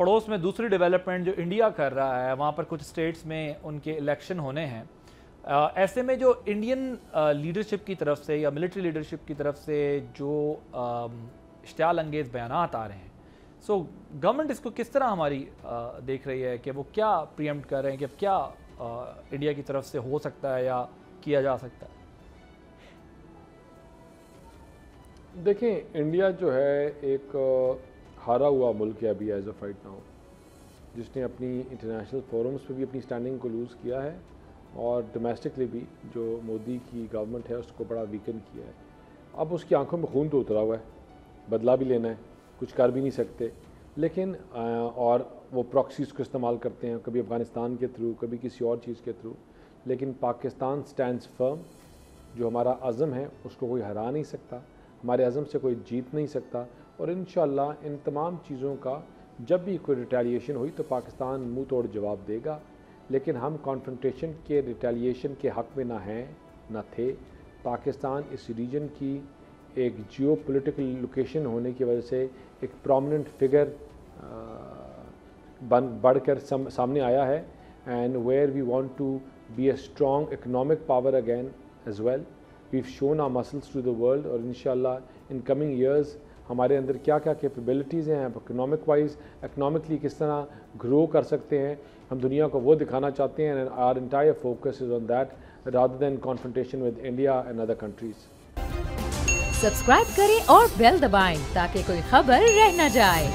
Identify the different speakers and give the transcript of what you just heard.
Speaker 1: پڑوس میں دوسری ڈیولپمنٹ جو انڈیا کر رہا ہے، وہاں پر کچھ اسٹیٹس میں ان کے الیکشن ہونے ہیں، ایسے میں جو انڈین لیڈرشپ کی طرف سے یا ملٹری لیڈرشپ کی طرف سے جو اشتعال انگیز بیانات آ رہے ہیں، سو گورنمنٹ اس کو کس طرح ہماری دیکھ رہی ہے کہ وہ کیا پریمپٹ کر رہے ہیں کہ کیا انڈیا کی طرف سے ہو سکتا ہے یا کیا جا سکتا ہے؟
Speaker 2: دیکھیں، انڈیا جو ہے ایک ہارا ہوا ملک ہے ابھی ایز آف رائٹ ناؤ، جس نے اپنی انٹرنیشنل فورمز پہ بھی اپنی سٹینڈنگ کو لوز کیا ہے اور ڈومیسٹکلی بھی جو مودی کی گورنمنٹ ہے اس کو بڑا ویکن کیا ہے۔ اب اس کی آنکھوں میں خون تو اترا ہوا ہے، بدلا بھی لینا ہے، کچھ کر بھی نہیں سکتے، لیکن اور وہ پراکسیز کو استعمال کرتے ہیں، کبھی افغانستان کے تھرو، کبھی کسی اور چیز کے تھرو، لیکن پاکستان سٹینڈز فرم، جو ہمارا عزم ہے اس کو کوئی ہرا نہیں سکتا، ہمارے عزم سے کوئی جیت نہیں سکتا، اور انشاءاللہ ان تمام چیزوں کا جب بھی کوئی ریٹیلیشن ہوئی تو پاکستان منہ توڑ جواب دے گا، لیکن ہم کانفرنٹیشن کے ریٹیلیشن کے حق میں نہ ہیں نہ تھے۔ پاکستان اس ریجن کی ایک جیو پولیٹیکل لوکیشن ہونے کی وجہ سے ایک پرومیننٹ فگر بڑھ کر سامنے آیا ہے، and where we want to be a strong economic power again as well, we've shown our muscles to the world, اور انشاءاللہ ان کمنگ ایئرز ہمارے اندر کیا کیا کیپیبلٹیز ہیں، اکنامک وائز، اکنامکلی کس طرح گرو کر سکتے ہیں، ہم دنیا کو وہ دکھانا چاہتے ہیں، and our entire focus is on that rather than confrontation with India and other countries.
Speaker 3: Subscribe کریں اور بیل دبائیں تاکہ کوئی خبر رہ نہ جائے۔